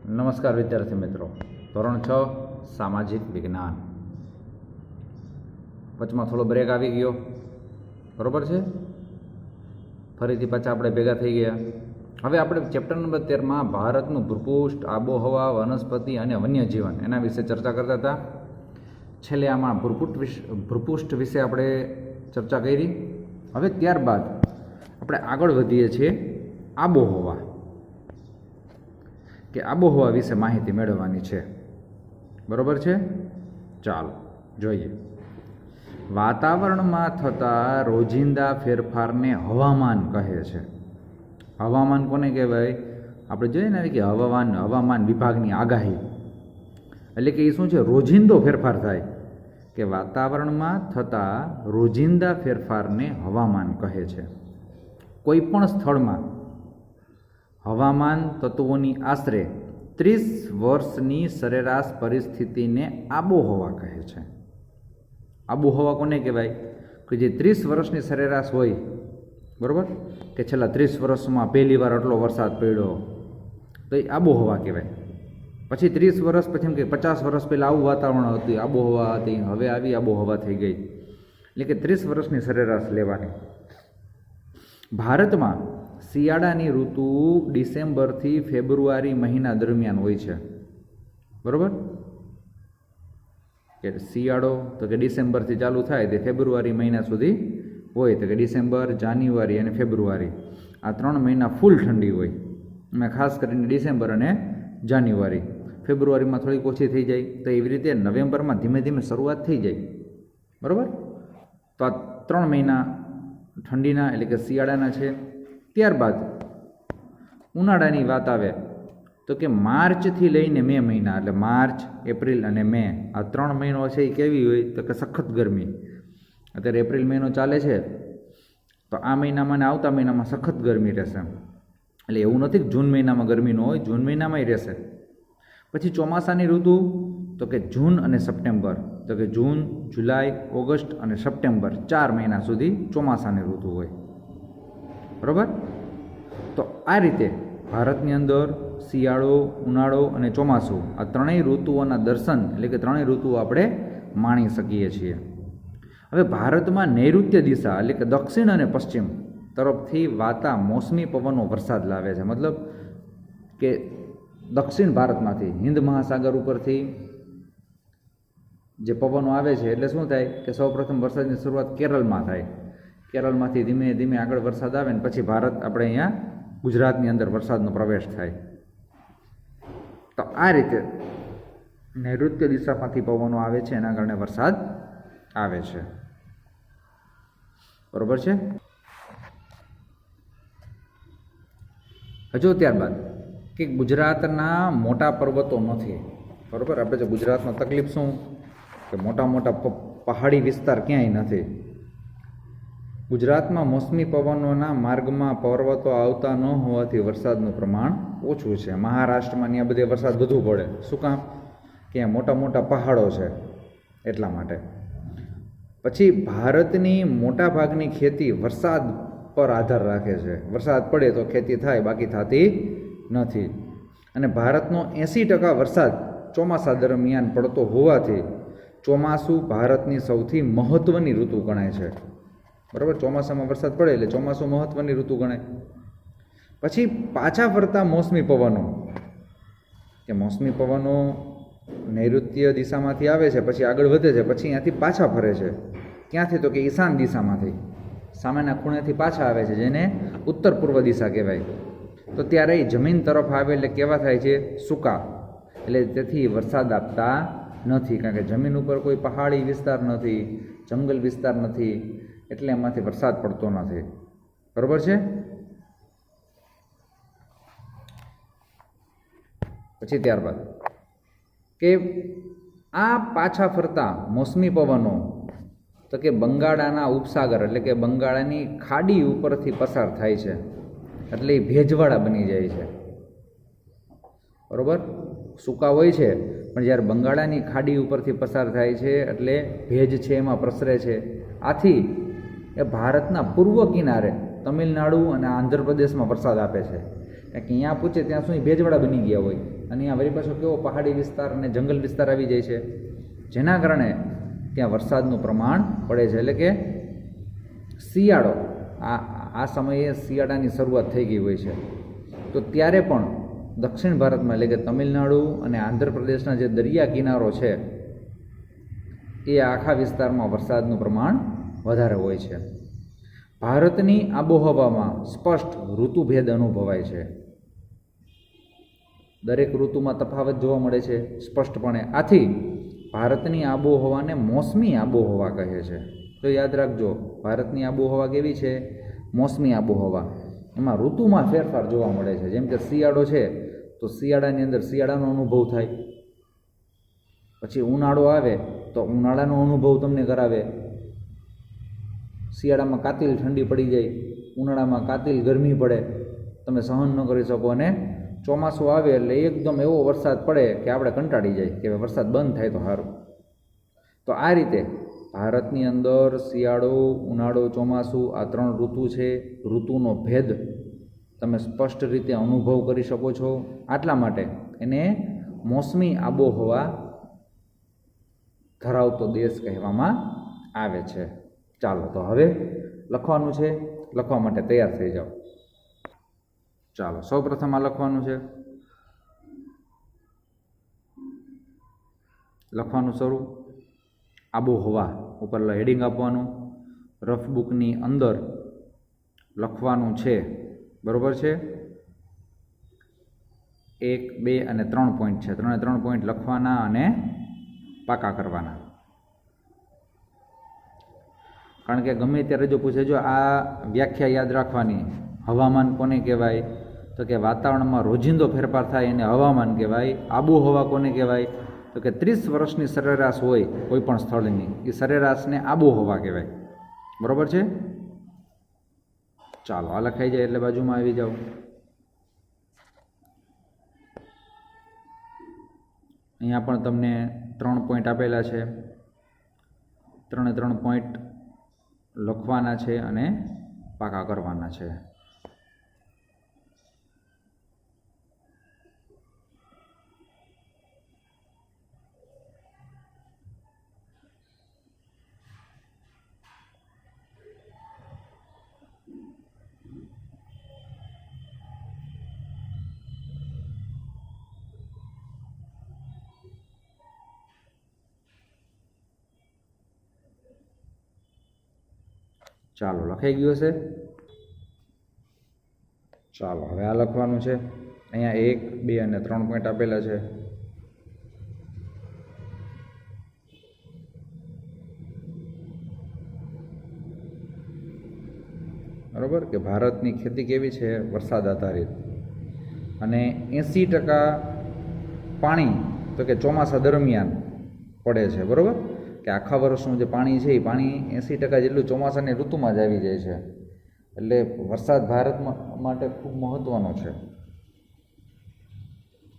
નમસ્કાર વિદ્યાર્થી મિત્રો, ધોરણ 6 સામાજિક વિજ્ઞાન. વચમાં થોડો બ્રેક આવી ગયો, બરાબર છે. ફરીથી પાછા આપણે ભેગા થઈ ગયા. હવે આપણે ચેપ્ટર નંબર 13માં ભારતનું ભૂપૃષ્ઠ, આબોહવા, વનસ્પતિ અને વન્યજીવન એના વિશે ચર્ચા કરતા હતા. છેલ્લે આમાં ભૂપૃષ્ઠ વિશે આપણે ચર્ચા કરી. હવે ત્યારબાદ આપણે આગળ વધીએ છીએ આબોહવા, કે આબોહવા વિશે માહિતી મેળવવાની છે, બરાબર છે. ચાલો જોઈએ. વાતાવરણમાં થતા રોજિંદા ફેરફારને હવામાન કહે છે. હવામાન કોને કહેવાય? આપણે જોઈએ ને કે હવામાન વિભાગની આગાહી, એટલે કે એ શું છે? રોજિંદો ફેરફાર થાય, કે વાતાવરણમાં થતા રોજિંદા ફેરફારને હવામાન કહે છે. કોઈ પણ સ્થળમાં હવામાન તત્વોની આશરે 30 વર્ષની સરેરાશ પરિસ્થિતિને આબોહવા કહે છે. આબોહવા કોને કહેવાય? કે જે 30 વર્ષની સરેરાશ હોય, બરાબર, કે છેલ્લા 30 વર્ષમાં પહેલી વાર આટલો વરસાદ પડ્યો, તો એ આબોહવા કહેવાય. પછી 30 વર્ષ પછી એમ કે 50 વર્ષ પહેલાં આવું વાતાવરણ હતું, આબોહવા હતી, હવે આવી આબોહવા થઈ ગઈ. એટલે કે 30 વર્ષની સરેરાશ લેવાની. ભારતમાં શિયાળાની ઋતુ ડિસેમ્બરથી ફેબ્રુઆરી મહિના દરમિયાન હોય છે, બરાબર. કે શિયાળો તો કે ડિસેમ્બરથી ચાલુ થાય તે ફેબ્રુઆરી મહિના સુધી હોય, તો કે ડિસેમ્બર, જાન્યુઆરી અને ફેબ્રુઆરી આ 3 મહિના ફૂલ ઠંડી હોય. એમાં ખાસ કરીને ડિસેમ્બર અને જાન્યુઆરી. ફેબ્રુઆરીમાં થોડીક ઓછી થઈ જાય, તો એવી રીતે નવેમ્બરમાં ધીમે ધીમે શરૂઆત થઈ જાય, બરાબર. તો આ 3 મહિના ઠંડીના એટલે કે શિયાળાના છે. ત્યારબાદ ઉનાળાની વાત આવે તો કે માર્ચથી લઈને મે મહિના, એટલે માર્ચ, એપ્રિલ અને મે આ 3 મહિનો છે એ કેવી હોય? તો કે સખત ગરમી. અત્યારે એપ્રિલ મહિનો ચાલે છે, તો આ મહિનામાં ને આવતા મહિનામાં સખત ગરમી રહેશે. એટલે એવું નથી કે જૂન મહિનામાં ગરમી ન હોય, જૂન મહિનામાંય રહેશે. પછી ચોમાસાની ઋતુ તો કે જૂન અને સપ્ટેમ્બર, તો કે જૂન, જુલાઈ, ઓગસ્ટ અને સપ્ટેમ્બર 4 મહિના સુધી ચોમાસાની ઋતુ હોય, બરાબર. તો આ રીતે ભારતની અંદર શિયાળો, ઉનાળો અને ચોમાસું આ 3 ઋતુઓના દર્શન, એટલે કે 3 ઋતુઓ આપણે માણી શકીએ છીએ. હવે ભારતમાં નૈઋત્ય દિશા, એટલે કે દક્ષિણ અને પશ્ચિમ તરફથી વાતા મોસમી પવનો વરસાદ લાવે છે. મતલબ કે દક્ષિણ ભારતમાંથી હિન્દ મહાસાગર ઉપરથી જે પવનો આવે છે, એટલે શું થાય કે સૌપ્રથમ વરસાદની શરૂઆત કેરળમાં થાય. કેરળમાંથી ધીમે ધીમે આગળ વરસાદ આવે ને પછી ભારત આપણે અહીંયા ગુજરાતની અંદર વરસાદનો પ્રવેશ થાય. તો આ રીતે નૈઋત્ય દિશામાંથી પવનો આવે છે, એના કારણે વરસાદ આવે છે, બરોબર છે. હજુ ત્યારબાદ કે ગુજરાતના મોટા પર્વતો નથી, બરાબર. આપણે જો ગુજરાતમાં તકલીફ શું કે મોટા મોટા પહાડી વિસ્તાર ક્યાંય નથી. ગુજરાતમાં મોસમી પવનોના માર્ગમાં પર્વતો આવતા ન હોવાથી વરસાદનું પ્રમાણ ઓછું છે. મહારાષ્ટ્રમાં ત્યાં બધે વરસાદ વધુ પડે. શું કામ? કે મોટા મોટા પહાડો છે, એટલા માટે. પછી ભારતની મોટા ભાગની ખેતી વરસાદ પર આધાર રાખે છે. વરસાદ પડે તો ખેતી થાય, બાકી થતી નથી. અને ભારતનો 80% વરસાદ ચોમાસા દરમિયાન પડતો હોવાથી ચોમાસું ભારતની સૌથી મહત્ત્વની ઋતુ ગણાય છે, બરાબર. ચોમાસામાં વરસાદ પડે એટલે ચોમાસું મહત્ત્વની ઋતુ ગણાય. પછી પાછા ફરતા મોસમી પવનો, કે મોસમી પવનો નૈઋત્ય દિશામાંથી આવે છે, પછી આગળ વધે છે, પછી અહીંયાથી પાછા ફરે છે. ક્યાંથી? તો કે ઈશાન દિશામાંથી, સામેના ખૂણેથી પાછા આવે છે, જેને ઉત્તર પૂર્વ દિશા કહેવાય. તો ત્યારે એ જમીન તરફ આવે એટલે કેવા થાય છે? સૂકા. એટલે તેથી વરસાદ આપતા નથી, કારણ કે જમીન ઉપર કોઈ પહાડી વિસ્તાર નથી, જંગલ વિસ્તાર નથી, એટલે એમાંથી વરસાદ પડતો નથી, બરાબર છે. પછી ત્યારબાદ કે આ પાછા ફરતા મોસમી પવનો તો કે બંગાળાના ઉપસાગર, એટલે કે બંગાળાની ખાડી ઉપરથી પસાર થાય છે, એટલે એ ભેજવાળા બની જાય છે, બરાબર. સૂકા હોય છે, પણ જ્યારે બંગાળાની ખાડી ઉપરથી પસાર થાય છે એટલે ભેજ છે એમાં પ્રસરે છે. આથી એ ભારતના પૂર્વ કિનારે તમિલનાડુ અને આંધ્રપ્રદેશમાં વરસાદ આપે છે. કારણ કે અહીંયા પૂછે ત્યાં સુધી ભેજવાળા બની ગયા હોય, અને અહીંયા વળી પાછો કેવો પહાડી વિસ્તાર અને જંગલ વિસ્તાર આવી જાય છે, જેના કારણે ત્યાં વરસાદનું પ્રમાણ પડે છે. એટલે કે શિયાળો આ સમયે શિયાળાની શરૂઆત થઈ ગઈ હોય છે. તો ત્યારે પણ દક્ષિણ ભારતમાં એટલે કે તમિલનાડુ અને આંધ્રપ્રદેશના જે દરિયા કિનારો છે એ આખા વિસ્તારમાં વરસાદનું પ્રમાણ વધારે હોય છે. ભારતની આબોહવામાં સ્પષ્ટ ઋતુભેદ અનુભવાય છે. દરેક ઋતુમાં તફાવત જોવા મળે છે સ્પષ્ટપણે. આથી ભારતની આબોહવાને મોસમી આબોહવા કહે છે. તો યાદ રાખજો, ભારતની આબોહવા કેવી છે? મોસમી આબોહવા. એમાં ઋતુમાં ફેરફાર જોવા મળે છે. જેમ કે શિયાળો છે તો શિયાળાની અંદર શિયાળાનો અનુભવ થાય, પછી ઉનાળો આવે તો ઉનાળાનો અનુભવ તમને કરાવે. શિયાળામાં કાતિલ ઠંડી પડી જાય, ઉનાળામાં કાતિલ ગરમી પડે, તમે સહન ન કરી શકો. અને ચોમાસું આવે એટલે એકદમ એવો વરસાદ પડે કે આપણે કંટાળી જાય કે વરસાદ બંધ થાય તો સારું. તો આ રીતે ભારતની અંદર શિયાળો, ઉનાળો, ચોમાસું આ 3 ઋતુ છે. ઋતુનો ભેદ તમે સ્પષ્ટ રીતે અનુભવ કરી શકો છો. આટલા માટે એને મોસમી આબોહવા ધરાવતો દેશ કહેવામાં આવે છે. ચાલો તો હવે લખવાનું છે, લખવા માટે તૈયાર થઈ જાઓ. ચાલો સૌ પ્રથમ આ લખવાનું છે. લખવાનું શરૂ. આબોહવા ઉપર હેડિંગ આપવાનું. રફ બુકની અંદર લખવાનું છે, બરાબર છે. 1, 2 અને 3 પોઈન્ટ છે. 3 પોઈન્ટ લખવાના અને પાકા કરવાના. કારણ કે ગમે ત્યારે જો પૂછે, જો આ વ્યાખ્યા યાદ રાખવાની. હવામાન કોને કહેવાય? તો કે વાતાવરણમાં રોજિંદો ફેરફાર થાય એને હવામાન કહેવાય. આબોહવા કોને કહેવાય? તો કે 30 વર્ષની સરેરાશ હોય કોઈ પણ સ્થળની, એ સરેરાશને આબોહવા કહેવાય. બરાબર છે? ચાલો આ લખાઈ જાય એટલે બાજુમાં આવી જાઓ. અહીંયા પણ તમને 3 પોઈન્ટ આપેલા છે. 3 પોઈન્ટ લખવાના છે અને પાકા કરવાના છે. ચાલો લખાઈ ગયું હશે. ચાલો હવે આ લખવાનું છે. અહીંયા 1, 2 અને 3 પોઈન્ટ આપેલા છે. બરાબર કે ભારતની ખેતી કેવી છે? વરસાદ આધારિત. અને 80% પાણી તો કે ચોમાસા દરમિયાન પડે છે. બરાબર કે આખા વર્ષનું જે પાણી છે એ પાણી 80% જેટલું ચોમાસાની ઋતુમાં જ આવી જાય છે. એટલે વરસાદ ભારત માટે ખૂબ મહત્ત્વનો છે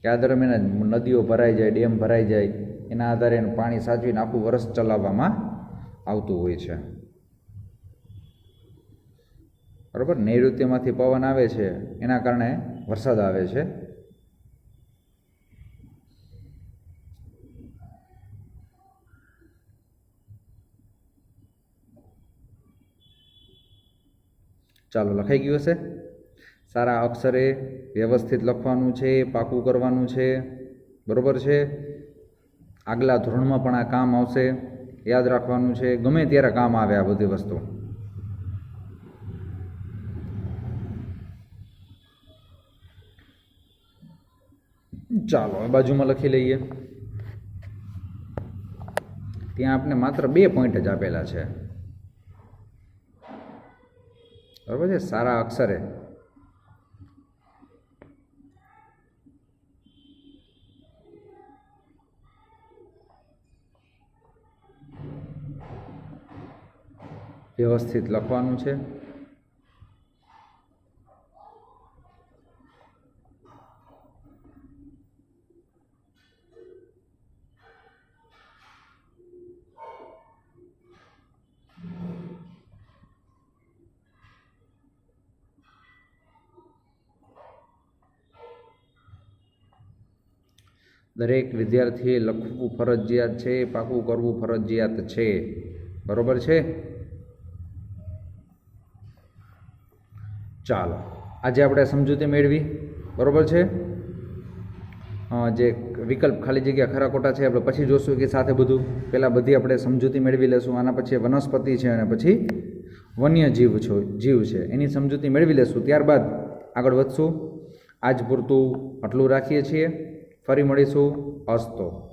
કે આ દરમિયાન નદીઓ ભરાઈ જાય, ડેમ ભરાઈ જાય, એના આધારે એનું પાણી સાચવીને આખું વર્ષ ચલાવવામાં આવતું હોય છે. બરાબર. નૈઋત્યમાંથી પવન આવે છે, એના કારણે વરસાદ આવે છે. ચાલો લખાઈ ગયું હશે. સારા અક્ષરે વ્યવસ્થિત લખવાનું છે, પાકું કરવાનું છે. બરાબર છે? આગલા ધોરણમાં પણ આ કામ આવશે, યાદ રાખવાનું છે. ગમે ત્યારે કામ આવે આ બધી વસ્તુ. ચાલો બાજુમાં લખી લઈએ. ત્યાં આપણે માત્ર 2 પોઈન્ટ જ આપેલા છે. બરાબર છે? સારા અક્ષરે વ્યવસ્થિત લખવાનું છે. દરેક વિદ્યાર્થીએ લખવું ફરજિયાત છે, પાકું કરવું ફરજિયાત છે. બરોબર છે? ચાલો, આજે આપણે સમજૂતી મેળવી. બરોબર છે? જે વિકલ્પ ખાલી જગ્યા ખરા ખોટા છે આપણે પછી જોશું કે સાથે બધું. પહેલાં બધી આપણે સમજૂતી મેળવી લેશું. આના પછી વનસ્પતિ છે અને પછી વન્યજીવ જીવ છે એની સમજૂતી મેળવી લેશું. ત્યારબાદ આગળ વધશું. આજ પૂરતું આટલું રાખીએ છીએ. ફરી મળીશું. અસ્તો.